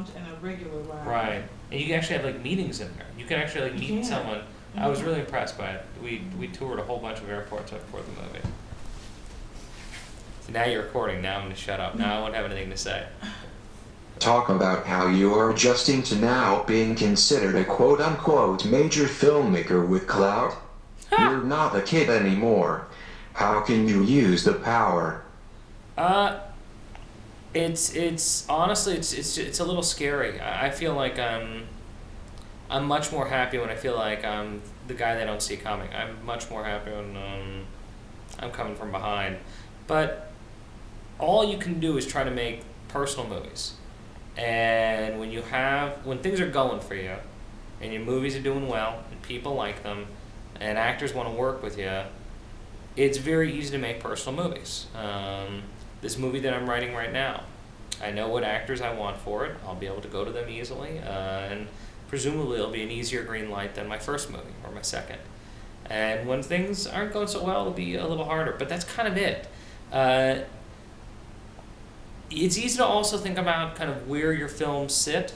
lounge and a regular ride. Right. And you can actually have like meetings in there. You can actually like meet someone. I was really impressed by it. We toured a whole bunch of airports before the movie. So now you're recording. Now I'm going to shut up. Now I won't have anything to say. Talk about how you are adjusting to now being considered a quote-unquote major filmmaker with clout. You're not a kid anymore. How can you use the power? It's honestly it's a little scary. I feel like I'm much more happy when I feel like I'm the guy they don't see coming. I'm much more happy when I'm coming from behind. But all you can do is try to make personal movies. And when things are going for you, and your movies are doing well, and people like them, and actors want to work with you, it's very easy to make personal movies. This movie that I'm writing right now, I know what actors I want for it. I'll be able to go to them easily, and presumably it'll be an easier green light than my first movie or my second. And when things aren't going so well, it'll be a little harder. But that's kind of it. It's easy to also think about kind of where your films sit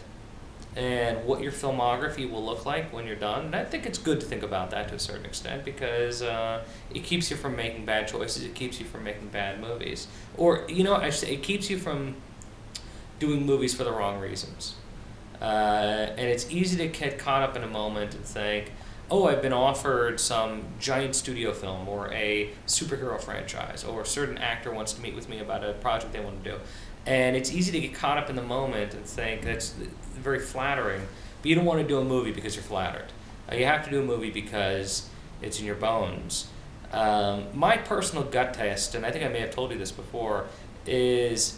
and what your filmography will look like when you're done. And I think it's good to think about that to a certain extent because it keeps you from making bad choices. It keeps you from making bad movies. Or, I should say, it keeps you from doing movies for the wrong reasons. And it's easy to get caught up in a moment and think, oh, I've been offered some giant studio film or a superhero franchise, or a certain actor wants to meet with me about a project they want to do. And it's easy to get caught up in the moment and think that's very flattering, but you don't want to do a movie because you're flattered. You have to do a movie because it's in your bones. My personal gut test, and I think I may have told you this before, is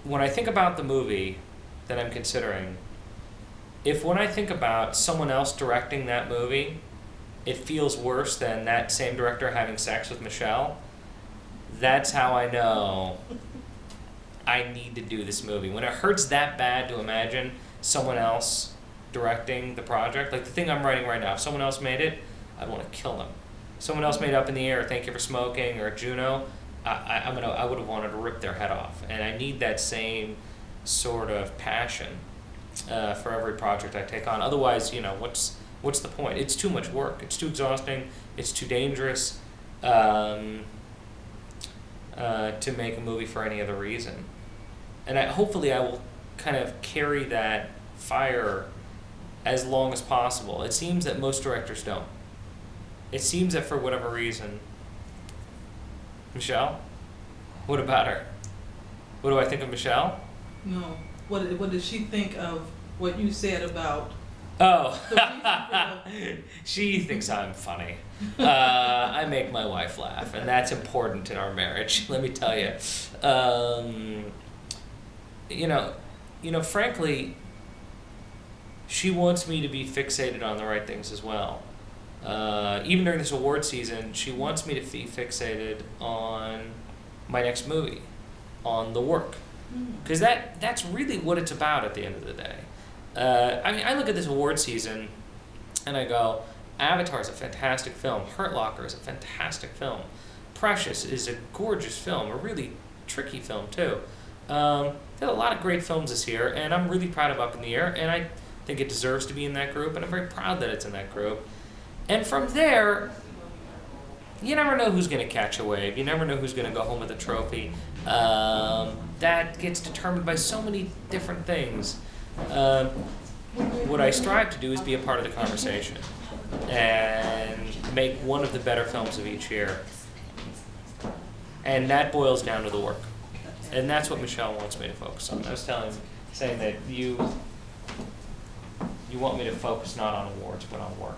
when I think about the movie that I'm considering, when I think about someone else directing that movie, it feels worse than that same director having sex with Michelle, that's how I know I need to do this movie. When it hurts that bad to imagine someone else directing the project, like the thing I'm writing right now, if someone else made it, I'd want to kill them. If someone else made Up in the Air, Thank You for Smoking, or Juno, I would have wanted to rip their head off. And I need that same sort of passion for every project I take on. Otherwise, what's the point? It's too much work. It's too exhausting. It's too dangerous to make a movie for any other reason. And hopefully I will kind of carry that fire as long as possible. It seems that most directors don't. It seems that for whatever reason... Michelle? What about her? What do I think of Michelle? No. What did she think of what you said about... Oh, she thinks I'm funny. I make my wife laugh, and that's important in our marriage, let me tell you. Frankly, she wants me to be fixated on the right things as well. Even during this award season, she wants me to be fixated on my next movie, on the work. Because that's really what it's about at the end of the day. I look at this award season and I go, Avatar is a fantastic film. Hurt Locker is a fantastic film. Precious is a gorgeous film, a really tricky film too. There are a lot of great films this year, and I'm really proud of Up in the Air, and I think it deserves to be in that group, and I'm very proud that it's in that group. And from there, you never know who's going to catch a wave. You never know who's going to go home with a trophy. That gets determined by so many different things. What I strive to do is be a part of the conversation and make one of the better films of each year. And that boils down to the work. And that's what Michelle wants me to focus on. I was saying that you want me to focus not on awards, but on work.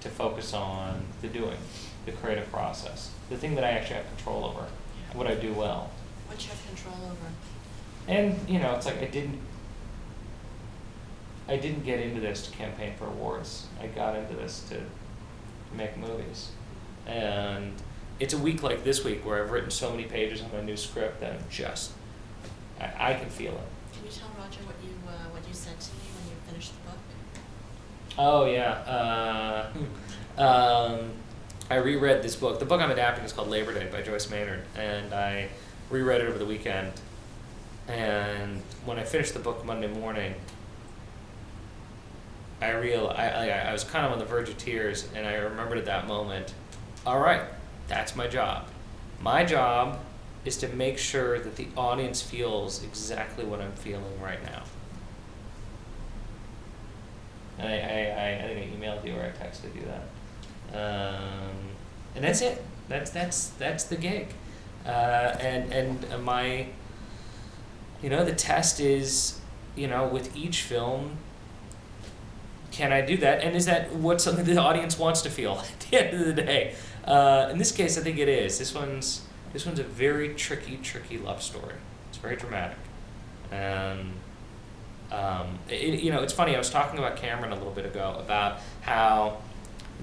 To focus on the doing, the creative process, the thing that I actually have control over, what I do well. What you have control over. And, it's like I didn't get into this to campaign for awards. I got into this to make movies. And it's a week like this week where I've written so many pages on my new script that I can feel it. Can you tell Roger what you said to me when you finished the book? Oh, yeah. I reread this book. The book I'm adapting is called Labor Day by Joyce Maynard, and I reread it over the weekend. And when I finished the book Monday morning, I was kind of on the verge of tears, and I remembered at that moment, all right, that's my job. My job is to make sure that the audience feels exactly what I'm feeling right now. And I think I emailed you or I texted you that. And that's it. That's the gig. And my, the test is, with each film, can I do that? And is that what something the audience wants to feel at the end of the day? In this case, I think it is. This one's a very tricky love story. It's very dramatic. And it's funny. I was talking about Cameron a little bit ago about how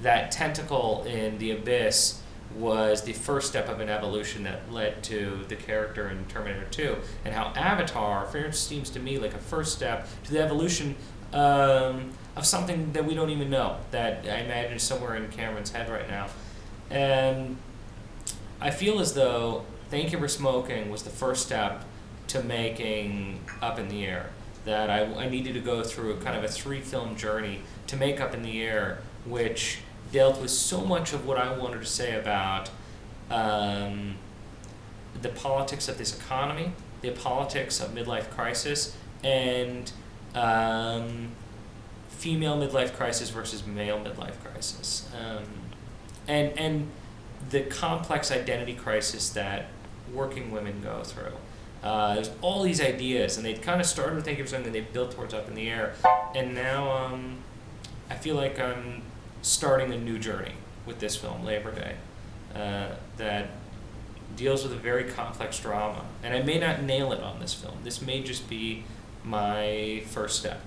that tentacle in the abyss was the first step of an evolution that led to the character in Terminator 2, and how Avatar very much seems to me like a first step to the evolution of something that we don't even know, that I imagine is somewhere in Cameron's head right now. And I feel as though Thank You for Smoking was the first step to making Up in the Air. That I needed to go through a kind of a 3-film journey to make Up in the Air, which dealt with so much of what I wanted to say about the politics of this economy, the politics of midlife crisis, and female midlife crisis versus male midlife crisis, and the complex identity crisis that working women go through. There's all these ideas, and they kind of started with Thank You for Something, and they built towards Up in the Air, and now I feel like I'm starting a new journey with this film, Labor Day, that deals with a very complex drama, and I may not nail it on this film. This may just be my first step.